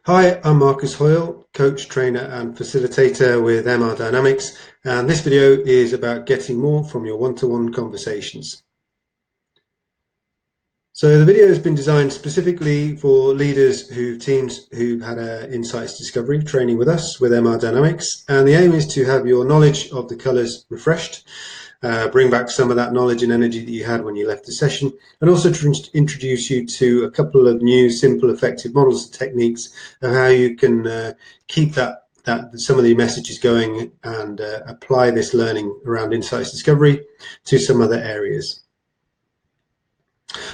Hi, I'm Marcus Hoyle, coach, trainer and facilitator with MR Dynamics, and this video is about getting more from your one-to-one conversations. So the video has been designed specifically for teams who've had insights discovery training with us with MR Dynamics, and the aim is to have your knowledge of the colors refreshed, bring back some of that knowledge and energy that you had when you left the session, and also to introduce you to a couple of new, simple, effective models and techniques of how you can keep some of the messages going and apply this learning around insights discovery to some other areas.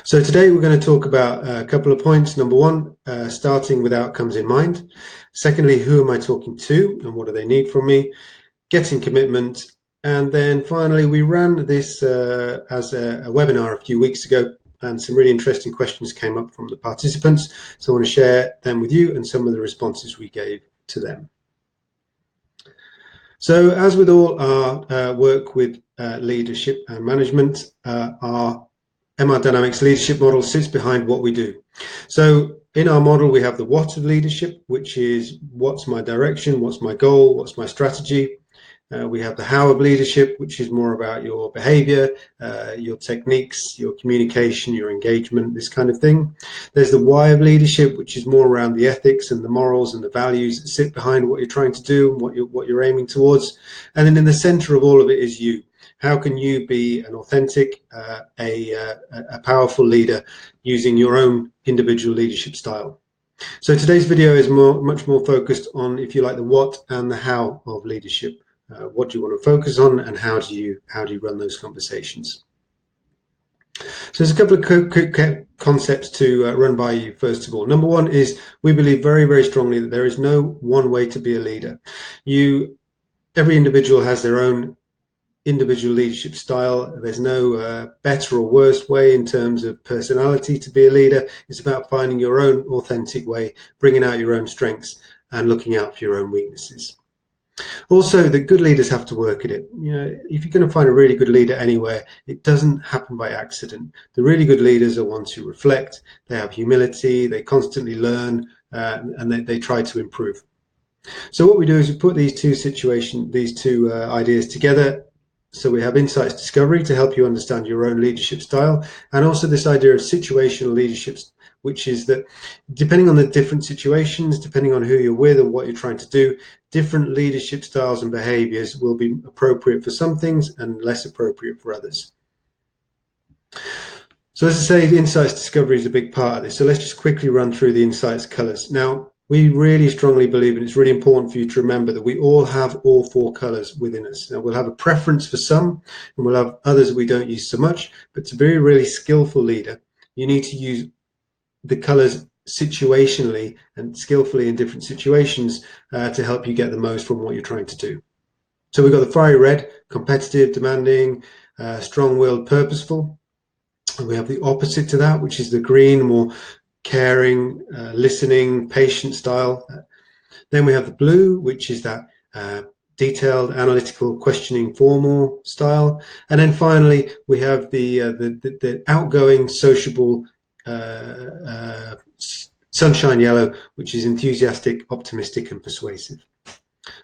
So today we're going to talk about a couple of points. Number one, starting with outcomes in mind. Secondly, who am I talking to and what do they need from me? Getting commitment. And then finally, we ran this as a webinar a few weeks ago, and some really interesting questions came up from the participants. So I want to share them with you and some of the responses we gave to them. So as with all our work with leadership and management, our MR Dynamics leadership model sits behind what we do. So in our model, we have the what of leadership, which is what's my direction, what's my goal, what's my strategy. We have the how of leadership, which is more about your behavior, your techniques, your communication, your engagement, this kind of thing. There's the why of leadership, which is more around the ethics and the morals and the values that sit behind what you're trying to do and what you're aiming towards. And then in the center of all of it is you. How can you be an authentic, a powerful leader using your own individual leadership style? So today's video is much more focused on, if you like, the what and the how of leadership. What do you want to focus on, and how do you run those conversations? So there's a couple of quick concepts to run by you. First of all, number one is we believe very, very strongly that there is no one way to be a leader. Every individual has their own individual leadership style. There's no better or worse way in terms of personality to be a leader. It's about finding your own authentic way, bringing out your own strengths and looking out for your own weaknesses. Also, the good leaders have to work at it. If you're going to find a really good leader anywhere, it doesn't happen by accident. The really good leaders are ones who reflect, they have humility, they constantly learn, and they try to improve. So what we do is we put these two ideas together. So we have insights discovery to help you understand your own leadership style, and also this idea of situational leadership, which is that depending on the different situations, depending on who you're with and what you're trying to do, different leadership styles and behaviors will be appropriate for some things and less appropriate for others. So as I say, the insights discovery is a big part of this. So let's just quickly run through the insights colors. Now, we really strongly believe, and it's really important for you to remember, that we all have all four colors within us. Now, we'll have a preference for some, and we'll have others that we don't use so much. But to be a really skillful leader, you need to use the colors situationally and skillfully in different situations to help you get the most from what you're trying to do. So we've got the fiery red, competitive, demanding, strong-willed, purposeful. And we have the opposite to that, which is the green, more caring, listening, patient style. Then we have the blue, which is that detailed, analytical, questioning, formal style. And then finally, we have the outgoing, sociable, sunshine yellow, which is enthusiastic, optimistic, and persuasive.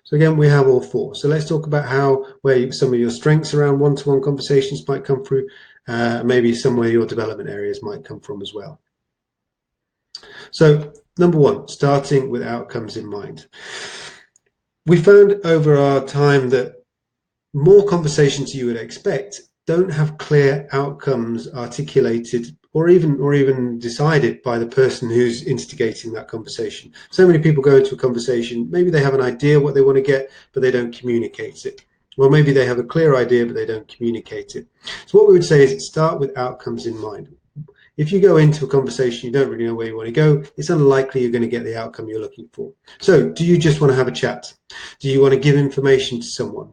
So again, we have all four. So let's talk about where some of your strengths around one-to-one conversations might come through, maybe somewhere your development areas might come from as well. So number one, starting with outcomes in mind. We found over our time that more conversations you would expect don't have clear outcomes articulated or even decided by the person who's instigating that conversation. So many people go into a conversation, maybe they have an idea what they want to get, but they don't communicate it. Well, maybe they have a clear idea, but they don't communicate it. So what we would say is start with outcomes in mind. If you go into a conversation, you don't really know where you want to go, it's unlikely you're going to get the outcome you're looking for. So do you just want to have a chat? Do you want to give information to someone?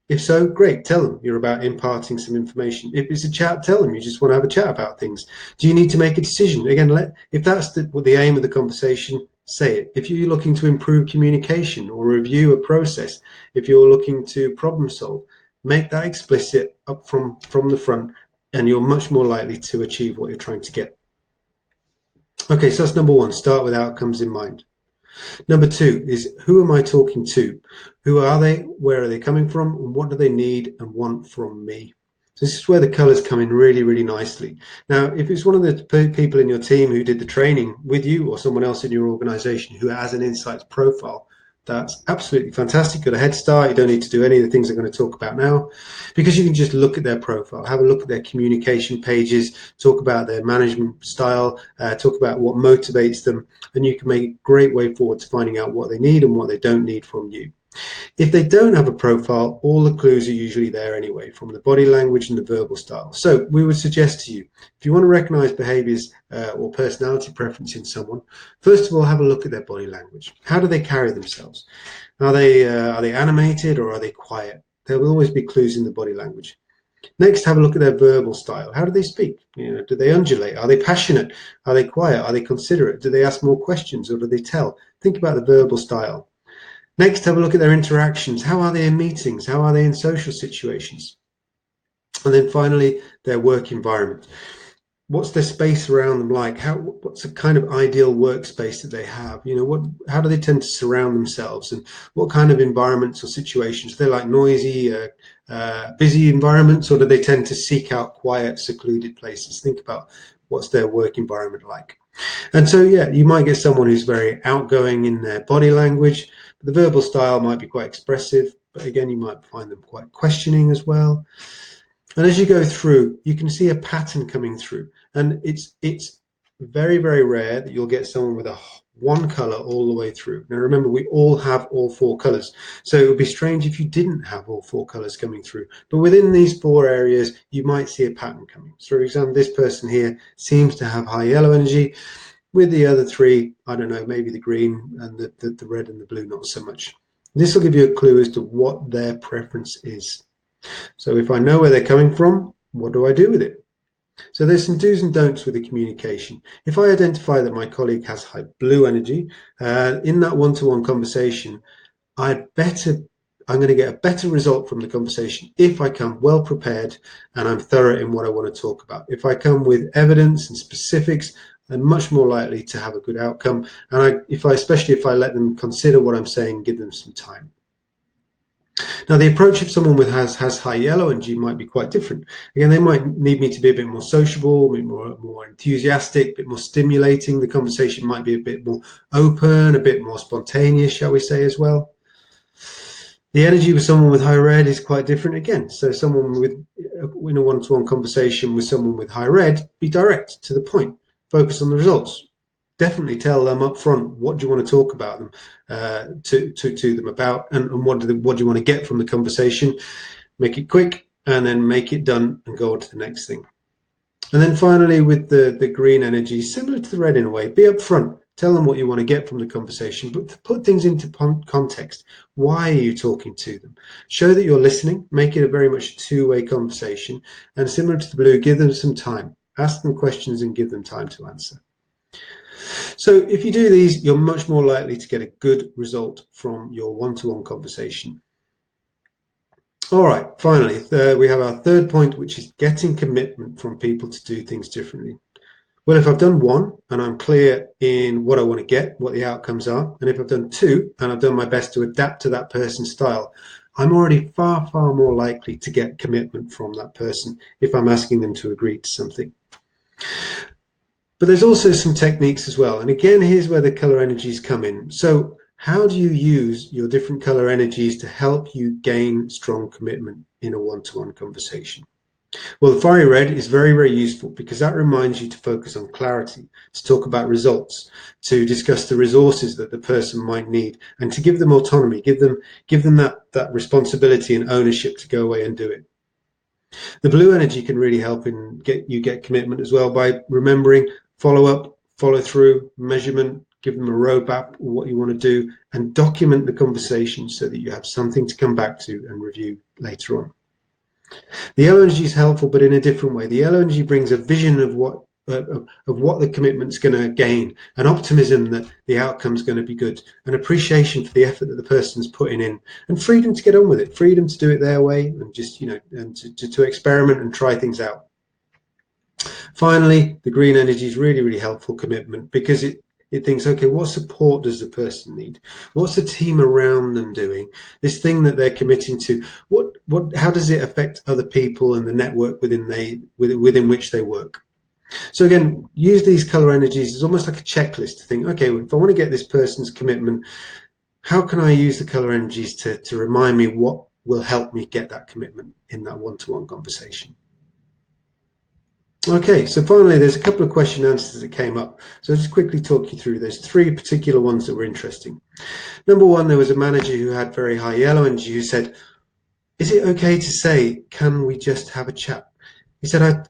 If so, great, tell them you're about imparting some information. If it's a chat, tell them you just want to have a chat about things. Do you need to make a decision? Again, if that's the aim of the conversation, say it. If you're looking to improve communication or review a process, if you're looking to problem solve, make that explicit up from the front, and you're much more likely to achieve what you're trying to get. Okay, so that's number one, start with outcomes in mind. Number two is, who am I talking to? Who are they? Where are they coming from? And what do they need and want from me? So this is where the colors come in really, really nicely. Now, if it's one of the people in your team who did the training with you, or someone else in your organization who has an insights profile, that's absolutely fantastic. Got a head start. You don't need to do any of the things I'm going to talk about now, because you can just look at their profile, have a look at their communication pages, talk about their management style, talk about what motivates them, and you can make a great way forward to finding out what they need and what they don't need from you. If they don't have a profile, all the clues are usually there anyway, from the body language and the verbal style. So we would suggest to you, if you want to recognize behaviors or personality preference in someone, first of all, have a look at their body language. How do they carry themselves? Are they animated, or are they quiet? There will always be clues in the body language. Next, have a look at their verbal style. How do they speak? Do they undulate? Are they passionate? Are they quiet? Are they considerate? Do they ask more questions, or do they tell? Think about the verbal style. Next, have a look at their interactions. How are they in meetings? How are they in social situations? And then finally, their work environment. What's their space around them like? What's the kind of ideal workspace that they have? How do they tend to surround themselves, and what kind of environments or situations? They're like noisy, busy environments, or do they tend to seek out quiet, secluded places? Think about what's their work environment like. And so, yeah, you might get someone who's very outgoing in their body language. The verbal style might be quite expressive, but again, you might find them quite questioning as well. And as you go through, you can see a pattern coming through. And it's very, very rare that you'll get someone with one color all the way through. Now, remember, we all have all four colors. So it would be strange if you didn't have all four colors coming through. But within these four areas, you might see a pattern coming. So, for example, this person here seems to have high yellow energy. With the other three, I don't know, maybe the green and the red and the blue, not so much. This will give you a clue as to what their preference is. So if I know where they're coming from, what do I do with it? So there's some do's and don'ts with the communication. If I identify that my colleague has high blue energy, in that one-to-one conversation, I'm going to get a better result from the conversation if I come well prepared and I'm thorough in what I want to talk about. If I come with evidence and specifics, I'm much more likely to have a good outcome. And especially if I let them consider what I'm saying, give them some time. Now, the approach of someone with has high yellow energy might be quite different. Again, they might need me to be a bit more sociable, a bit more enthusiastic, a bit more stimulating. The conversation might be a bit more open, a bit more spontaneous, shall we say, as well. The energy with someone with high red is quite different again. So someone in a one-to-one conversation with someone with high red, be direct, to the point, focus on the results. Definitely tell them up front, what do you want to talk about them to them about, and what do you want to get from the conversation. Make it quick, and then make it done and go on to the next thing. And then finally, with the green energy, similar to the red in a way, be upfront. Tell them what you want to get from the conversation, but put things into context. Why are you talking to them? Show that you're listening. Make it a very much two-way conversation. And similar to the blue, give them some time. Ask them questions and give them time to answer. So if you do these, you're much more likely to get a good result from your one-to-one conversation. All right, finally, we have our third point, which is getting commitment from people to do things differently. Well, if I've done one and I'm clear in what I want to get, what the outcomes are, and if I've done two and I've done my best to adapt to that person's style, I'm already far, far more likely to get commitment from that person if I'm asking them to agree to something. But there's also some techniques as well. And again, here's where the color energies come in. So how do you use your different color energies to help you gain strong commitment in a one-to-one conversation? Well, the fiery red is very, very useful because that reminds you to focus on clarity, to talk about results, to discuss the resources that the person might need, and to give them autonomy, give them that responsibility and ownership to go away and do it. The blue energy can really help in get commitment as well by remembering, follow up, follow through, measurement, give them a roadmap of what you want to do, and document the conversation so that you have something to come back to and review later on. The yellow energy is helpful, but in a different way. The yellow energy brings a vision of what the commitment's going to gain, an optimism that the outcome's going to be good, an appreciation for the effort that the person's putting in, and freedom to get on with it, freedom to do it their way, and just and to experiment and try things out. Finally, the green energy is really, really helpful commitment because it thinks, okay, what support does the person need? What's the team around them doing? This thing that they're committing to, how does it affect other people and the network within which they work? So again, use these color energies as almost like a checklist to think, okay, if I want to get this person's commitment, how can I use the color energies to remind me what will help me get that commitment in that one-to-one conversation? Okay, so finally, there's a couple of question answers that came up. So I'll just quickly talk you through. There's three particular ones that were interesting. Number one, there was a manager who had very high yellow energy who said, is it okay to say, can we just have a chat? He said,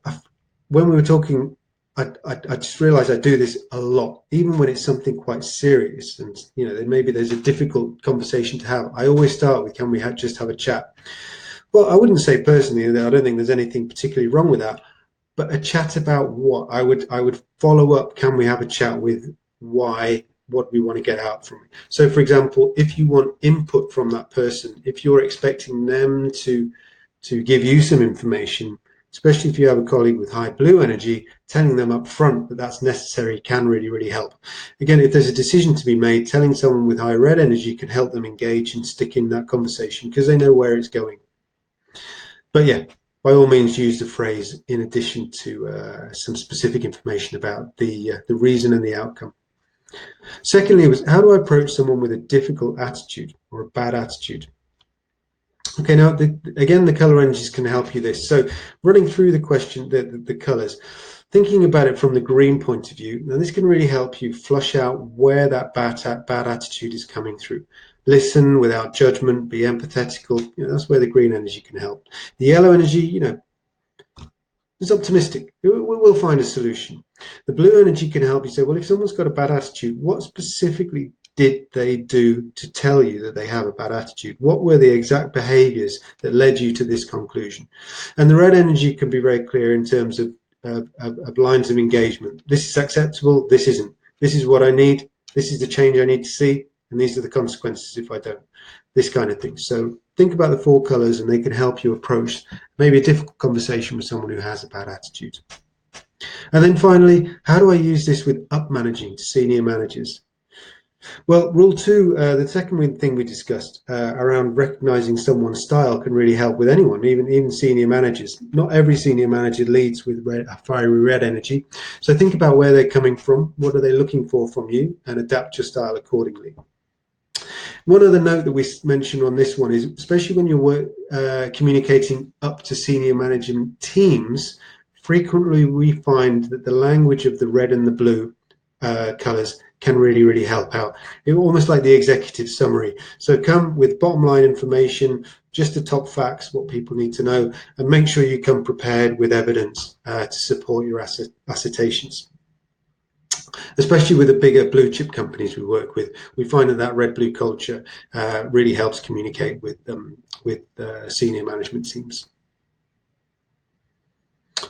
when we were talking, I just realized I do this a lot, even when it's something quite serious. And, maybe there's a difficult conversation to have. I always start with, can we just have a chat? Well, I wouldn't say personally that I don't think there's anything particularly wrong with that. But a chat about what? I would follow up, can we have a chat with why, what we want to get out from it? So for example, if you want input from that person, if you're expecting them to give you some information, especially if you have a colleague with high blue energy, telling them up front that that's necessary can really, really help. Again, if there's a decision to be made, telling someone with high red energy can help them engage and stick in that conversation because they know where it's going. But yeah, by all means, use the phrase in addition to some specific information about the reason and the outcome. Secondly, was how do I approach someone with a difficult attitude or a bad attitude? Okay, now again, the color energies can help you this. So running through the question, the colors, thinking about it from the green point of view, now this can really help you flush out where that bad attitude is coming through. Listen without judgment, be empathetical. That's where the green energy can help. The yellow energy, is optimistic. We'll find a solution. The blue energy can help you say, well, if someone's got a bad attitude, what specifically did they do to tell you that they have a bad attitude? What were the exact behaviors that led you to this conclusion? And the red energy can be very clear in terms of lines of engagement. This is acceptable. This isn't. This is what I need. This is the change I need to see. And these are the consequences if I don't. This kind of thing. So think about the four colors and they can help you approach maybe a difficult conversation with someone who has a bad attitude. And then finally, how do I use this with up managing to senior managers? Well, rule two, the second thing we discussed around recognizing someone's style can really help with anyone, even senior managers. Not every senior manager leads with fiery red energy. So think about where they're coming from, what are they looking for from you, and adapt your style accordingly. One other note that we mentioned on this one is, especially when you're communicating up to senior management teams, frequently we find that the language of the red and the blue colors can really, really help out. It's almost like the executive summary. So come with bottom line information, just the top facts, what people need to know, and make sure you come prepared with evidence to support your assertions. Especially with the bigger blue chip companies we work with, we find that red-blue culture really helps communicate with senior management teams.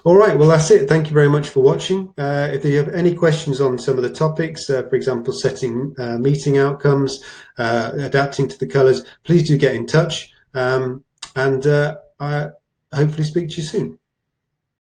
All right, well, that's it. Thank you very much for watching. If you have any questions on some of the topics, for example, setting meeting outcomes, adapting to the colors, please do get in touch. And I hopefully speak to you soon.